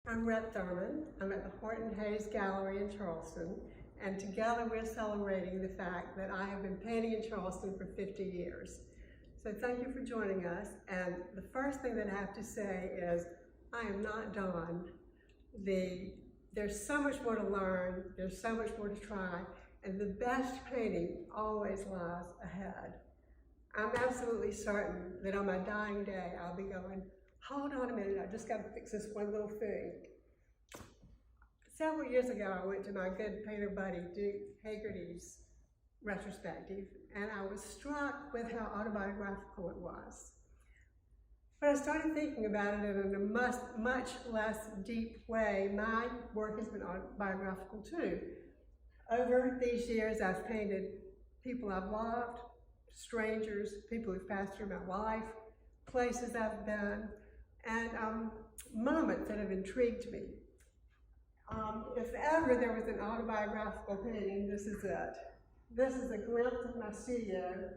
I'm Rhett Thurman. I'm at the Horton Gallery in Charleston, and together we're celebrating the fact that I have been painting in Charleston for 50 years. So thank you for joining us, and the first thing that I have to say is I am not done. There's so much more to learn, there's so much more to try, and the best painting always lies ahead. I'm absolutely certain that on my dying day, I'll be going, hold on a minute, I just got to fix this one little thing. Several years ago, I went to my good painter buddy, Duke Hagerty's retrospective, and I was struck with how autobiographical it was. But I started thinking about it in a much less deep way. My work has been autobiographical too. Over these years, I've painted people I've loved, strangers, people who've passed through my life, places I've been, and moments that have intrigued me. If ever there was an autobiographical painting, this is it. This is a glimpse of my studio,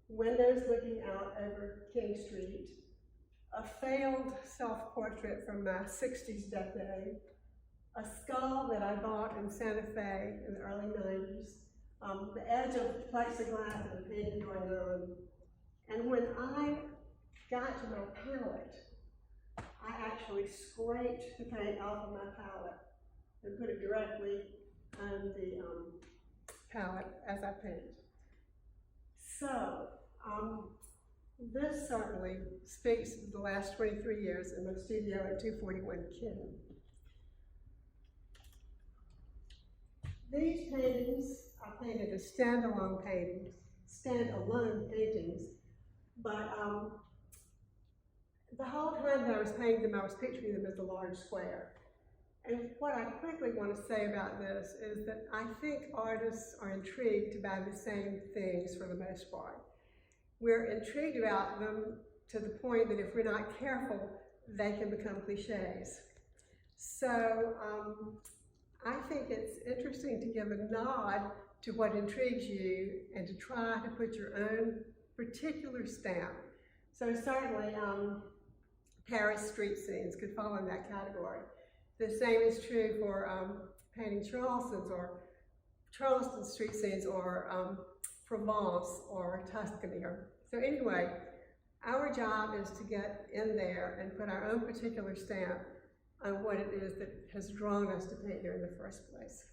windows looking out over King Street, a failed self-portrait from my 60s decade, a skull that I bought in Santa Fe in the early 90s, the edge of plexiglass and the painting going on. And when I got to my palette, I actually scraped the paint off of my palette and put it directly on the palette as I paint. So, this certainly speaks to the last 23 years in my studio at 241 King. These paintings I painted as standalone paintings, but the whole time that I was painting them, I was picturing them as a large square. And what I quickly want to say about this is that I think artists are intrigued by the same things for the most part. We're intrigued about them to the point that if we're not careful, they can become cliches. So I think it's interesting to give a nod to what intrigues you and to try to put your own particular stamp. So certainly Paris street scenes could fall in that category. The same is true for painting Charleston street scenes or Provence or Tuscany. So anyway, our job is to get in there and put our own particular stamp on what it is that has drawn us to paint here in the first place.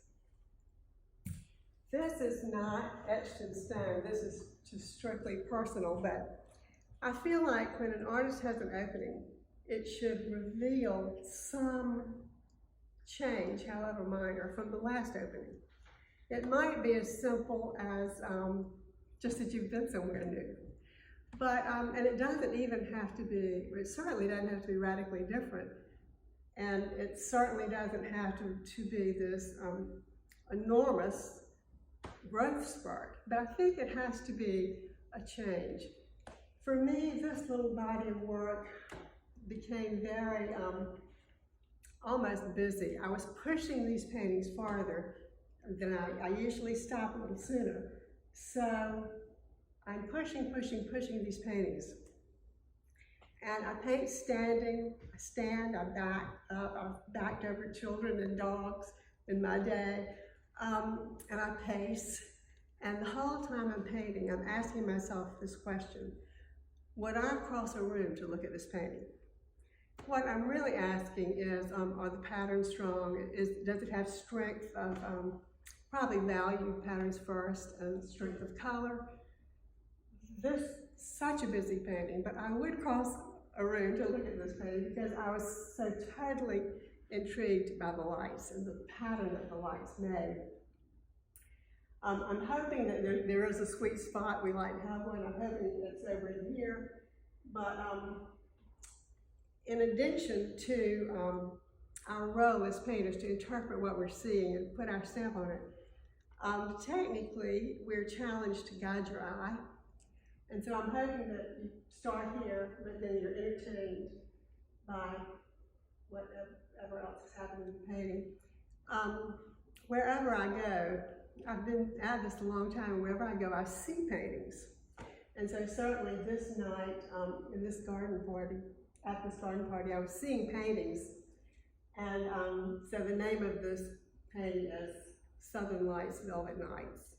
This is not etched in stone. This is just strictly personal, but I feel like when an artist has an opening, it should reveal some change, however minor, from the last opening. It might be as simple as just that you've been somewhere new. But, and it doesn't even have to be, it certainly doesn't have to be radically different. And it certainly doesn't have to be this enormous growth spurt. But I think it has to be a change. For me, this little body of work became very almost busy. I was pushing these paintings farther than I usually stop a little sooner. So I'm pushing these paintings. And I paint standing, I stand, I back up, I've backed over children and dogs in my day, and I pace. And the whole time I'm painting, I'm asking myself this question: would I cross a room to look at this painting? What I'm really asking is, are the patterns strong? Does it have strength of, probably value patterns first, and strength of color? This is such a busy painting, but I would cross a room to look at this painting because I was so totally intrigued by the lights and the pattern that the lights made. I'm hoping that there is a sweet spot. We like to have one. I'm hoping it's over in here. But in addition to our role as painters to interpret what we're seeing and put our stamp on it, technically we're challenged to guide your eye. And so I'm hoping that you start here, but then you're entertained by whatever else is happening in the painting. Wherever I go, I've been at this a long time, and wherever I go, I see paintings. And so certainly this night, at this garden party, I was seeing paintings And so the name of this painting is Southern Lights, Velvet Nights.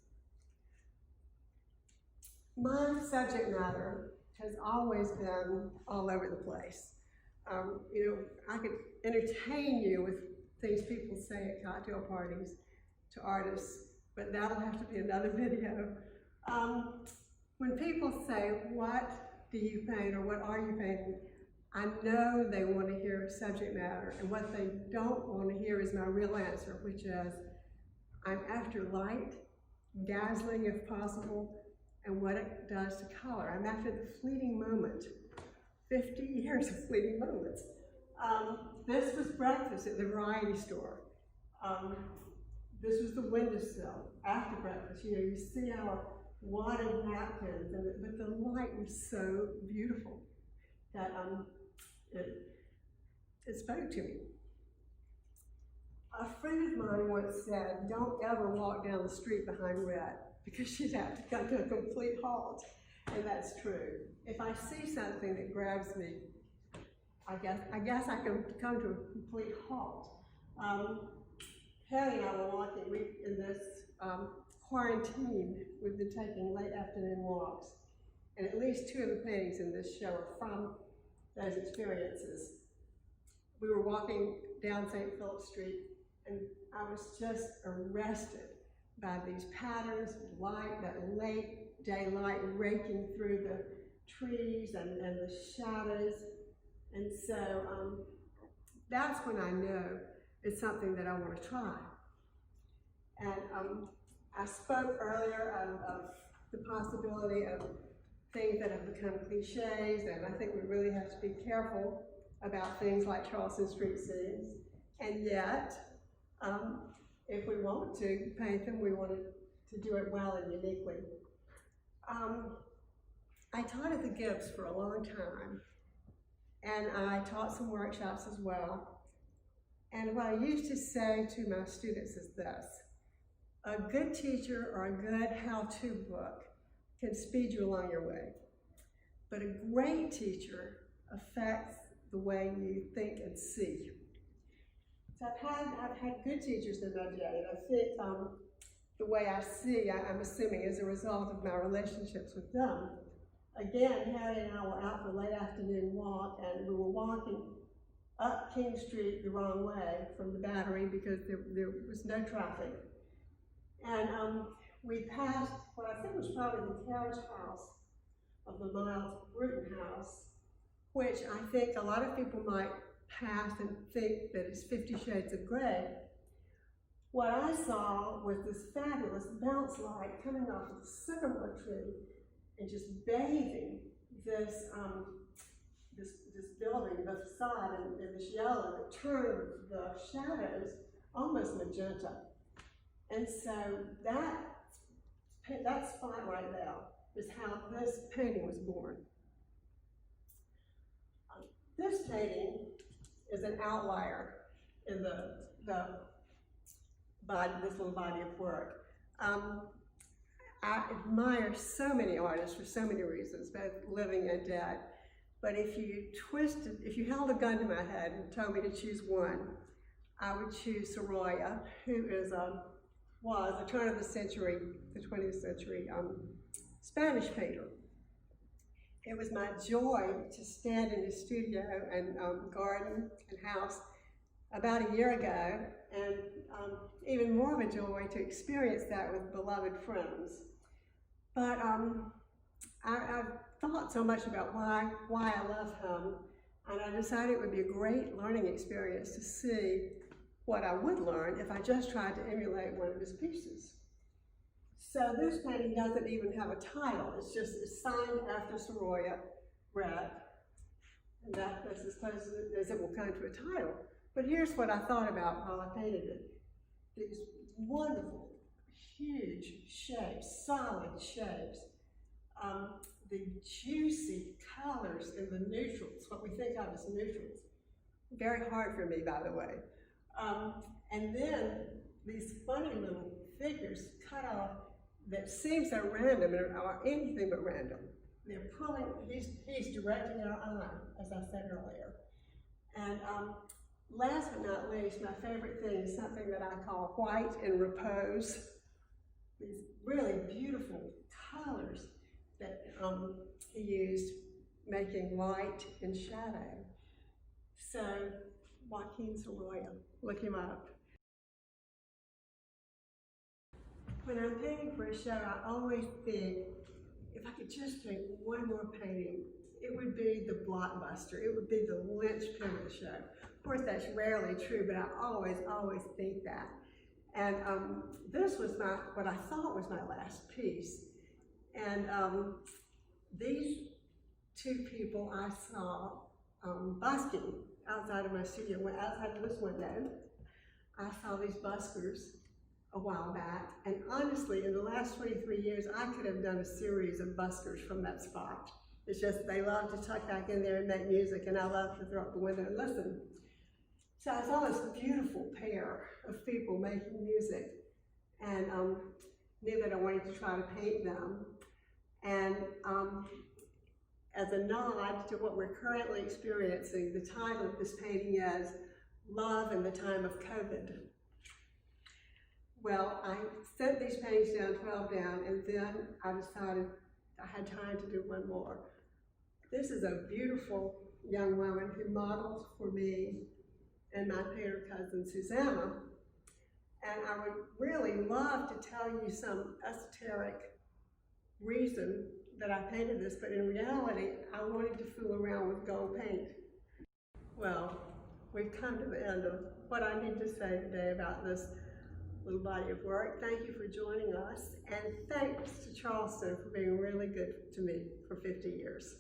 My subject matter has always been all over the place. You know, I could entertain you with things people say at cocktail parties to artists, but that'll have to be another video. When people say, what do you paint or what are you painting, I know they want to hear subject matter, and what they don't want to hear is my real answer, which is, I'm after light, dazzling if possible, and what it does to color. I'm after the fleeting moment, 50 years of fleeting moments. This was breakfast at the variety store. This was the windowsill after breakfast. You know, you see our wadded napkins, but the light was so beautiful that it spoke to me. A friend of mine once said, don't ever walk down the street behind Rhett, because she'd have to come to a complete halt, and that's true. If I see something that grabs me, I guess I can come to a complete halt. Patty and I were walking, in this quarantine, we've been taking late afternoon walks, and at least two of the paintings in this show are from those experiences. We were walking down St. Philip Street, and I was just arrested by these patterns of light, that late daylight raking through the trees and the shadows. And so that's when I know it's something that I want to try. And I spoke earlier of the possibility of things that have become cliches, and I think we really have to be careful about things like Charleston street scenes. And yet, if we want to paint them, we want to do it well and uniquely. I taught at the Gibbs for a long time, and I taught some workshops as well. And what I used to say to my students is this: a good teacher or a good how-to book can speed you along your way, but a great teacher affects the way you think and see. So I've had good teachers in my day, and I think the way I see, I'm assuming, as a result of my relationships with them. Again, Hattie and I were out for a late afternoon walk, and we were walking up King Street the wrong way from the Battery because there was no traffic. And we passed what I think was probably the carriage house of the Miles Bruton house, which I think a lot of people might pass and think that it's 50 Shades of Grey. What I saw was this fabulous bounce light coming off of the sycamore tree and just bathing this building, the facade, in this yellow that turned the shadows almost magenta. And so that spot right there is how this painting was born. This painting is an outlier in this little body of work. I admire so many artists for so many reasons, both living and dead. But if you held a gun to my head and told me to choose one, I would choose Sorolla, who was a turn of the century, the 20th century Spanish painter. It was my joy to stand in his studio and garden and house about a year ago, and even more of a joy to experience that with beloved friends. But I've thought so much about why I love him, and I decided it would be a great learning experience to see what I would learn if I just tried to emulate one of his pieces. So this painting doesn't even have a title. It's signed after Sorolla, Rhett, and that's as close as it will come to a title. But here's what I thought about while I painted it. These wonderful, huge shapes, solid shapes. The juicy colors in the neutrals, what we think of as neutrals. Very hard for me, by the way. And then these funny little figures cut off that seem so random and are anything but random. They're pulling, he's directing our eye, as I said earlier. And last but not least, my favorite thing is something that I call white and repose. These really beautiful colors that he used, making light and shadow. So, Joaquin Sorolla, look him up. When I'm painting for a show, I always think, if I could just paint one more painting, it would be the blockbuster. It would be the linchpin of the show. Of course, that's rarely true, but I always think that. And this was what I thought was my last piece. And these two people I saw busking outside of my studio, outside of this window. I saw these buskers a while back, and honestly, in the last 23 years, I could have done a series of buskers from that spot. It's just they love to tuck back in there and make music, and I love to throw up the window and listen. So I saw this beautiful pair of people making music, and knew that I wanted to try to paint them. And as a nod to what we're currently experiencing, the title of this painting is Love in the Time of COVID. Well, I sent these paintings down, 12 down, and then I decided I had time to do one more. This is a beautiful young woman who modeled for me and my painter cousin, Susanna. And I would really love to tell you some esoteric reason that I painted this, but in reality, I wanted to fool around with gold paint. Well, we've come to the end of what I need to say today about this little body of work. Thank you for joining us, and thanks to Charleston for being really good to me for 50 years.